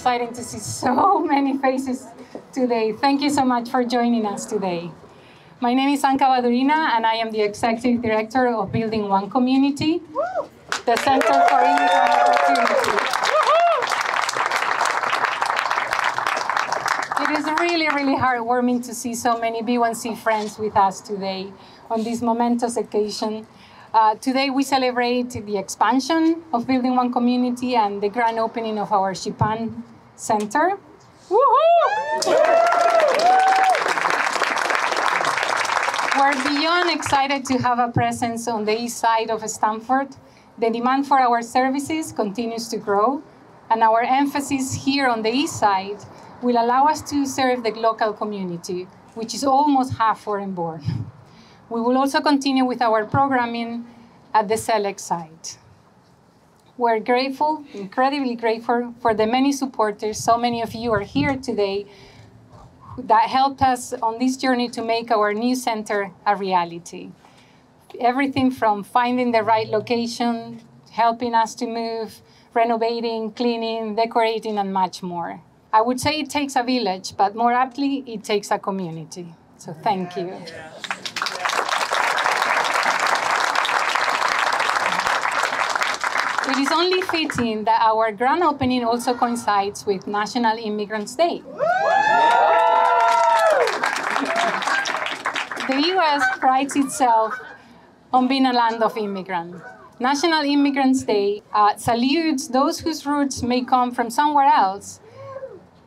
exciting to see so many faces today. Thank you so much for joining us today. My name is Anka Badurina, and I am the Executive Director of Building One Community, the Center for Immigrant Opportunity. It is really, really heartwarming to see so many B1C friends with us today on this momentous occasion. Today we celebrate the expansion of Building One Community and the grand opening of our Shipan Center. Woohoo! We're beyond excited to have a presence on the east side of Stamford. The demand for our services continues to grow, and our emphasis here on the east side will allow us to serve the local community, which is almost half foreign-born. We will also continue with our programming at the Selleck site. We're grateful, incredibly grateful for the many supporters, so many of you are here today, that helped us on this journey to make our new center a reality. Everything from finding the right location, helping us to move, renovating, cleaning, decorating, and much more. I would say it takes a village, but more aptly, it takes a community. So thank you. It is only fitting that our grand opening also coincides with National Immigrants Day. The U.S. prides itself on being a land of immigrants. National Immigrants Day salutes those whose roots may come from somewhere else,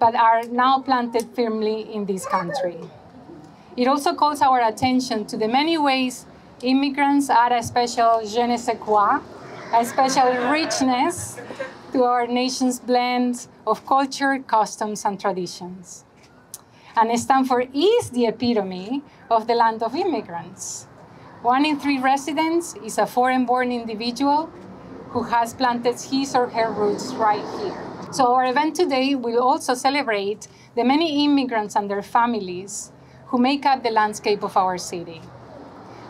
but are now planted firmly in this country. It also calls our attention to the many ways immigrants add a special je ne sais quoi, a special richness to our nation's blend of culture, customs, and traditions. And Stamford is the epitome of the land of immigrants. 1 in 3 residents is a foreign-born individual who has planted his or her roots right here. So our event today will also celebrate the many immigrants and their families who make up the landscape of our city.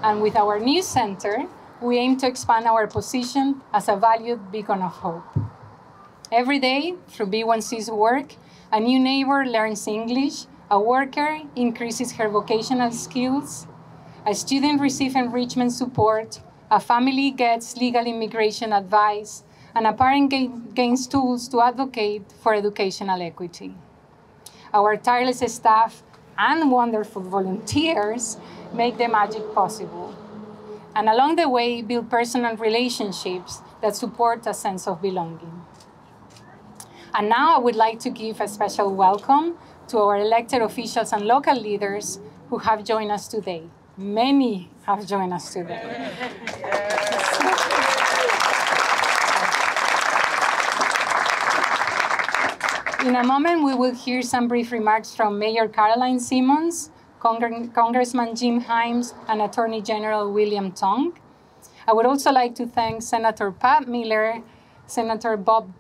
And with our new center, we aim to expand our position as a valued beacon of hope. Every day, through B1C's work, a new neighbor learns English, a worker increases her vocational skills, a student receives enrichment support, a family gets legal immigration advice, and a parent gains tools to advocate for educational equity. Our tireless staff and wonderful volunteers make the magic possible, and along the way build personal relationships that support a sense of belonging. And now I would like to give a special welcome to our elected officials and local leaders who have joined us today. Many have joined us today. In a moment, we will hear some brief remarks from Mayor Caroline Simmons, Congressman Jim Himes, and Attorney General William Tong. I would also like to thank Senator Pat Miller, Senator Bob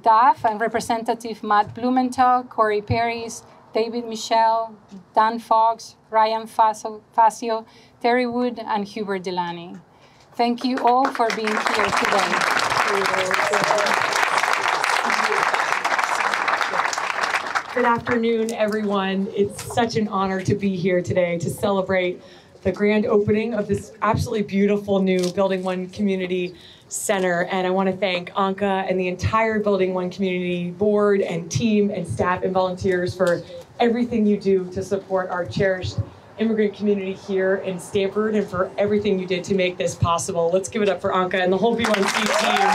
Duff, and Representative Matt Blumenthal, Corey Paris, David Michel, Dan Fox, Ryan Facio, Terry Wood, and Hubert Delaney. Thank you all for being here today. Good afternoon, everyone. It's such an honor to be here today to celebrate the grand opening of this absolutely beautiful new Building One Community Center. And I want to thank Anka and the entire Building One Community board and team and staff and volunteers for everything you do to support our cherished immigrant community here in Stamford and for everything you did to make this possible. Let's give it up for Anka and the whole B1C team.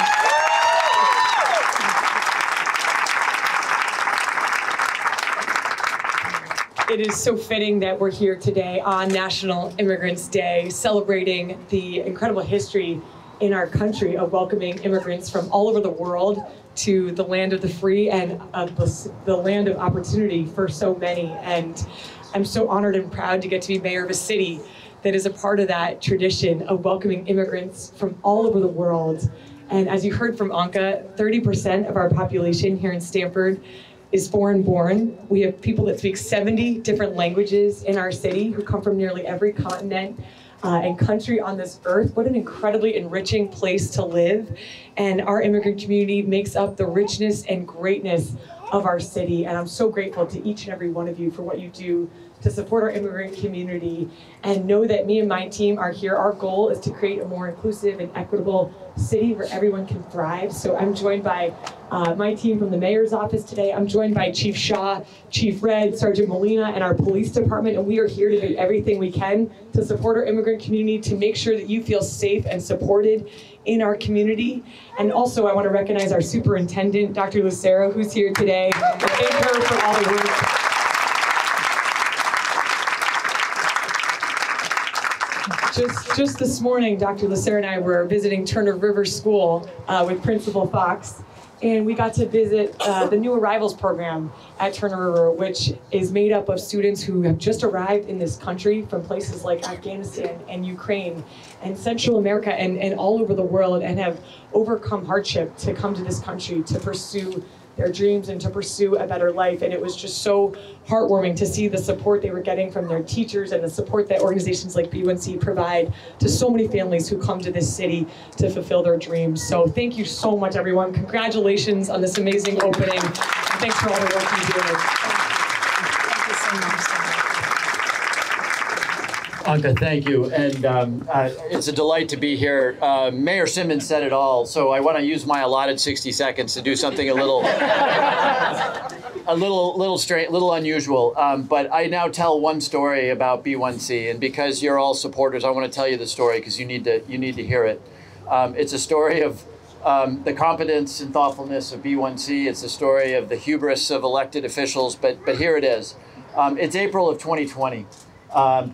It is so fitting that we're here today on National Immigrants Day, celebrating the incredible history in our country of welcoming immigrants from all over the world to the land of the free and the land of opportunity for so many. And I'm so honored and proud to get to be mayor of a city that is a part of that tradition of welcoming immigrants from all over the world. And as you heard from Anka, 30% of our population here in Stamford is foreign-born. We have people that speak 70 different languages in our city who come from nearly every continent. and country on this earth. What an incredibly enriching place to live. And our immigrant community makes up the richness and greatness of our city. And I'm so grateful to each and every one of you for what you do to support our immigrant community, and know that me and my team are here. Our goal is to create a more inclusive and equitable city where everyone can thrive. So I'm joined by my team from the mayor's office today. I'm joined by Chief Shaw, Chief Red, Sergeant Molina, and our police department, and we are here to do everything we can to support our immigrant community, to make sure that you feel safe and supported in our community. And also I want to recognize our superintendent, Dr. Lucero, who's here today, and thank her for all the work. Just this morning, Dr. Lucero and I were visiting Turner River School with Principal Fox, and we got to visit the new arrivals program at Turner River, which is made up of students who have just arrived in this country from places like Afghanistan and Ukraine and Central America and all over the world, and have overcome hardship to come to this country to pursue their dreams and to pursue a better life. And it was just so heartwarming to see the support they were getting from their teachers and the support that organizations like B1C provide to so many families who come to this city to fulfill their dreams. So thank you so much, everyone. Congratulations on this amazing opening. And thanks for all the work you do. Thank you so much. Anka, thank you, and it's a delight to be here. Mayor Simmons said it all, so I want to use my allotted 60 seconds to do something a little unusual. But I now tell one story about B1C, and because you're all supporters, I want to tell you the story because you need to hear it. It's a story of the competence and thoughtfulness of B1C. It's a story of the hubris of elected officials. But here it is. It's April of 2020.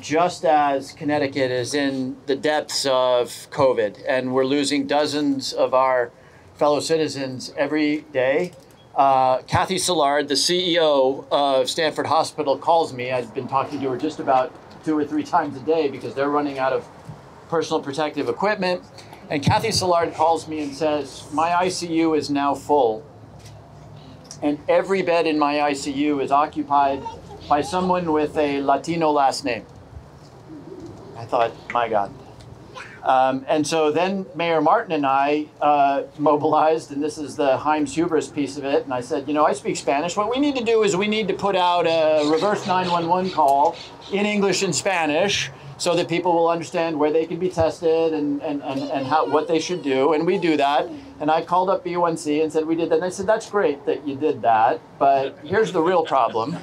Just as Connecticut is in the depths of COVID and we're losing dozens of our fellow citizens every day, Kathy Szilard, the CEO of Stamford Hospital, calls me. I've been talking to her just about 2 or 3 times a day because they're running out of personal protective equipment. And Kathy Szilard calls me and says, my ICU is now full. And every bed in my ICU is occupied by someone with a Latino last name. I thought, my God. And so then Mayor Martin and I mobilized, and this is the Himes hubris piece of it, and I said, I speak Spanish. What we need to do is we need to put out a reverse 911 call in English and Spanish so that people will understand where they can be tested and what they should do, and we do that. And I called up B1C and said, we did that. And I said, that's great that you did that, but here's the real problem.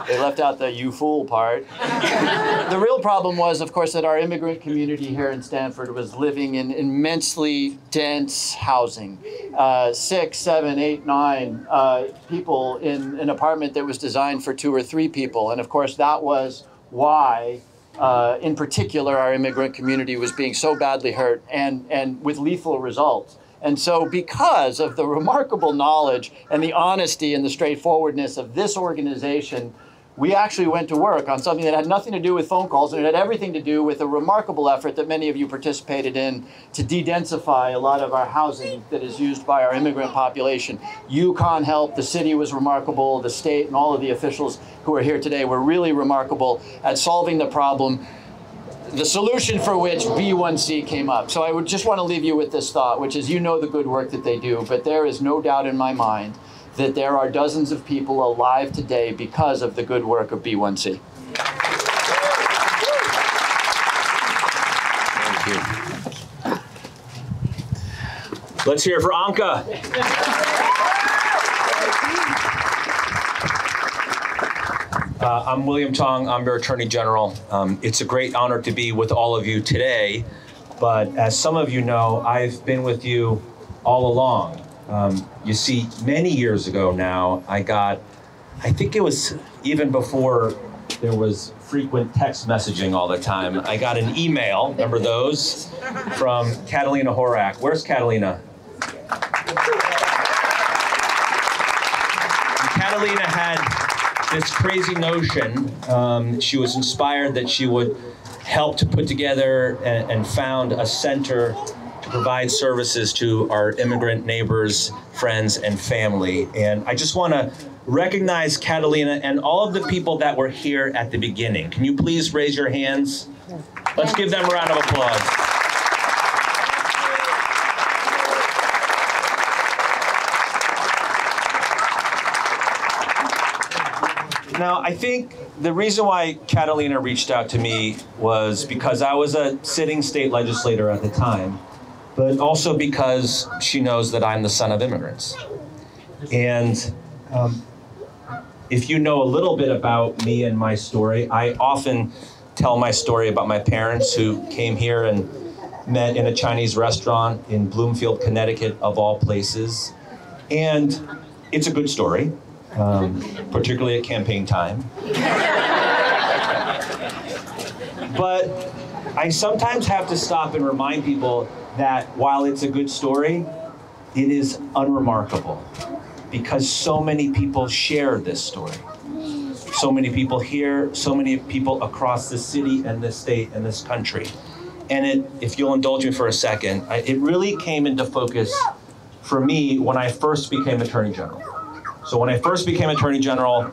They left out the you fool part. The real problem was, of course, that our immigrant community here in Stamford was living in immensely dense housing. 6, 7, 8, 9 people in an apartment that was designed for 2 or 3 people. And of course, that was why in particular, our immigrant community was being so badly hurt and with lethal results. And so because of the remarkable knowledge and the honesty and the straightforwardness of this organization, we actually went to work on something that had nothing to do with phone calls, and it had everything to do with a remarkable effort that many of you participated in to de-densify a lot of our housing that is used by our immigrant population. UConn helped, the city was remarkable, the state and all of the officials who are here today were really remarkable at solving the problem, the solution for which B1C came up. So I would just want to leave you with this thought, which is, the good work that they do, but there is no doubt in my mind that there are dozens of people alive today because of the good work of B1C. Thank you. Let's hear it for Anka. I'm William Tong. I'm your Attorney General. It's a great honor to be with all of you today, but as some of you know, I've been with you all along. You see, many years ago now, I think it was even before there was frequent text messaging all the time, I got an email, remember those, from Catalina Horak. Where's Catalina? And Catalina had this crazy notion. She was inspired that she would help to put together and found a center to provide services to our immigrant neighbors, friends, and family. And I just want to recognize Catalina and all of the people that were here at the beginning. Can you please raise your hands? Let's give them a round of applause. Now, I think the reason why Catalina reached out to me was because I was a sitting state legislator at the time, but also because she knows that I'm the son of immigrants. And if you know a little bit about me and my story, I often tell my story about my parents who came here and met in a Chinese restaurant in Bloomfield, Connecticut, of all places. And it's a good story. Particularly at campaign time. But I sometimes have to stop and remind people that while it's a good story, it is unremarkable because so many people share this story. So many people here, so many people across the city and this state and this country. And if you'll indulge me for a second, it really came into focus for me when I first became Attorney General. So when I first became Attorney General,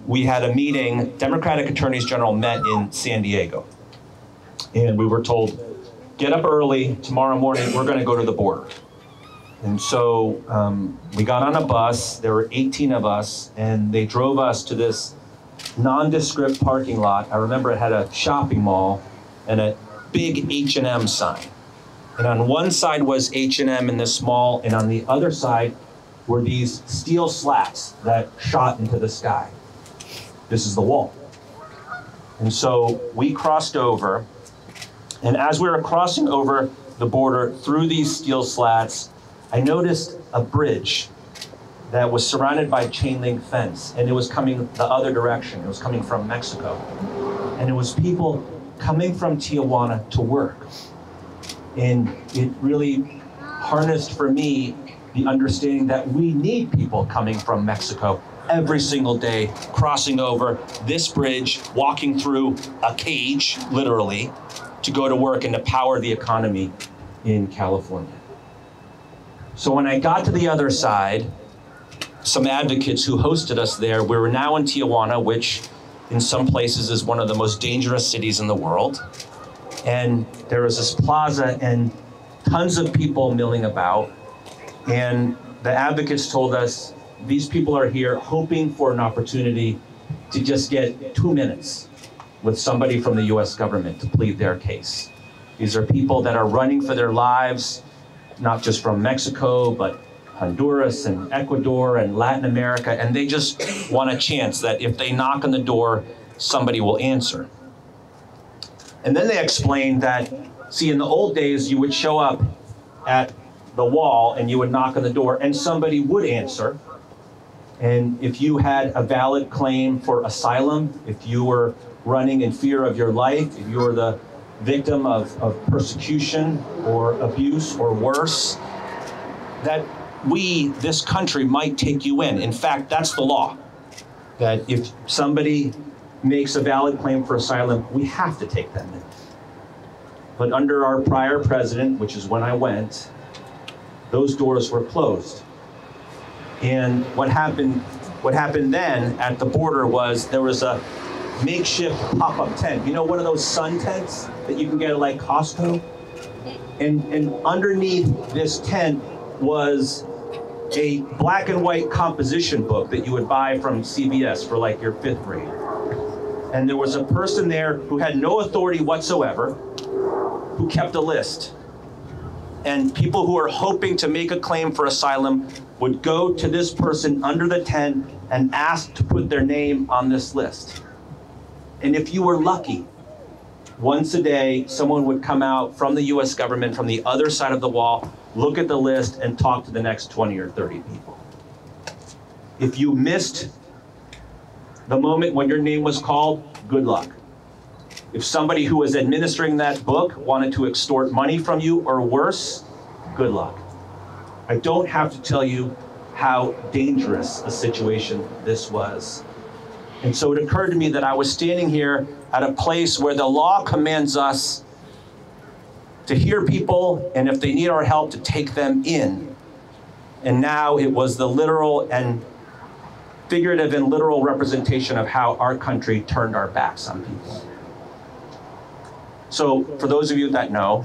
we had a meeting, Democratic Attorneys General met in San Diego. And we were told, get up early, tomorrow morning, we're gonna go to the border. And so we got on a bus, there were 18 of us, and they drove us to this nondescript parking lot. I remember it had a shopping mall and a big H&M sign. And on one side was H&M in this mall, and on the other side were these steel slats that shot into the sky. This is the wall. And so we crossed over, and as we were crossing over the border through these steel slats, I noticed a bridge that was surrounded by chain link fence, and it was coming the other direction. It was coming from Mexico. And it was people coming from Tijuana to work. And it really harnessed for me the understanding that we need people coming from Mexico every single day, crossing over this bridge, walking through a cage, literally, to go to work and to power the economy in California. So when I got to the other side, some advocates who hosted us there, we were now in Tijuana, which in some places is one of the most dangerous cities in the world. And there was this plaza and tons of people milling about. And the advocates told us, these people are here hoping for an opportunity to just get 2 minutes with somebody from the US government to plead their case. These are people that are running for their lives, not just from Mexico, but Honduras and Ecuador and Latin America, and they just want a chance that if they knock on the door, somebody will answer. And then they explained that, see, in the old days, you would show up at the wall and you would knock on the door and somebody would answer. And if you had a valid claim for asylum, if you were running in fear of your life, if you were the victim of persecution or abuse or worse, that we, this country, might take you in. In fact, that's the law. That if somebody makes a valid claim for asylum, we have to take them in. But under our prior president, which is when I went, those doors were closed. And what happened then at the border was there was a makeshift pop-up tent. You know, one of those sun tents that you can get at like Costco? And underneath this tent was a black and white composition book that you would buy from CVS for like your 5th grade. And there was a person there who had no authority whatsoever, who kept a list. And people who are hoping to make a claim for asylum would go to this person under the tent and ask to put their name on this list. And if you were lucky, once a day, someone would come out from the US government from the other side of the wall, look at the list, and talk to the next 20 or 30 people. If you missed the moment when your name was called, good luck. If somebody who was administering that book wanted to extort money from you or worse, good luck. I don't have to tell you how dangerous a situation this was. And so it occurred to me that I was standing here at a place where the law commands us to hear people, and if they need our help, to take them in. And now it was the literal and figurative and literal representation of how our country turned our backs on people. So for those of you that know,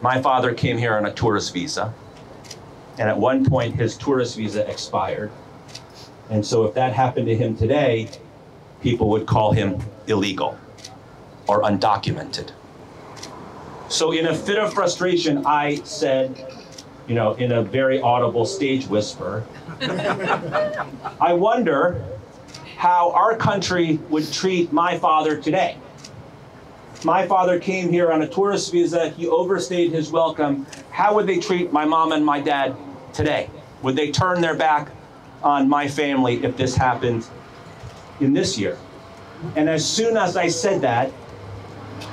my father came here on a tourist visa. And at one point, his tourist visa expired. And so if that happened to him today, people would call him illegal or undocumented. So in a fit of frustration, I said, you know, in a very audible stage whisper, I wonder how our country would treat my father today. My father came here on a tourist visa, he overstayed his welcome. How would they treat my mom and my dad today? Would they turn their back on my family if this happened in this year? And as soon as I said that,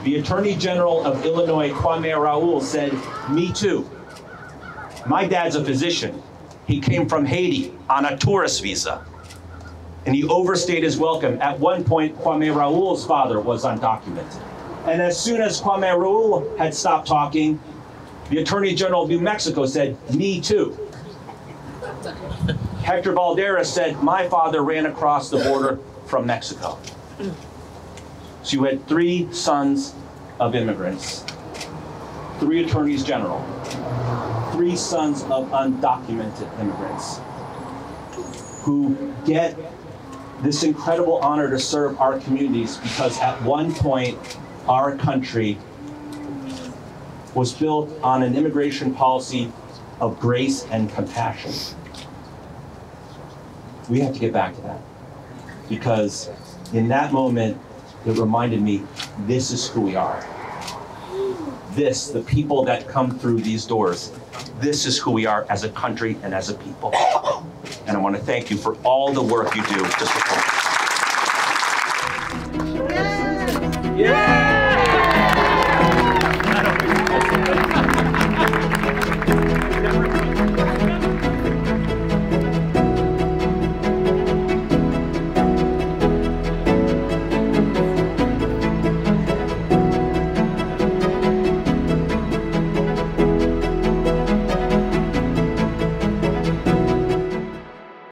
the Attorney General of Illinois, Kwame Raoul, said, "Me too." My dad's a physician. He came from Haiti on a tourist visa, and he overstayed his welcome. At one point, Kwame Raoul's father was undocumented. And as soon as Kwame Raoul had stopped talking, the Attorney General of New Mexico said, "Me too." Hector Valderas said, "My father ran across the border from Mexico." So you had 3 sons of immigrants, 3 attorneys general, 3 sons of undocumented immigrants who get this incredible honor to serve our communities because at one point, our country was built on an immigration policy of grace and compassion. We have to get back to that because in that moment, it reminded me, this is who we are. This, the people that come through these doors, this is who we are as a country and as a people. And I want to thank you for all the work you do to support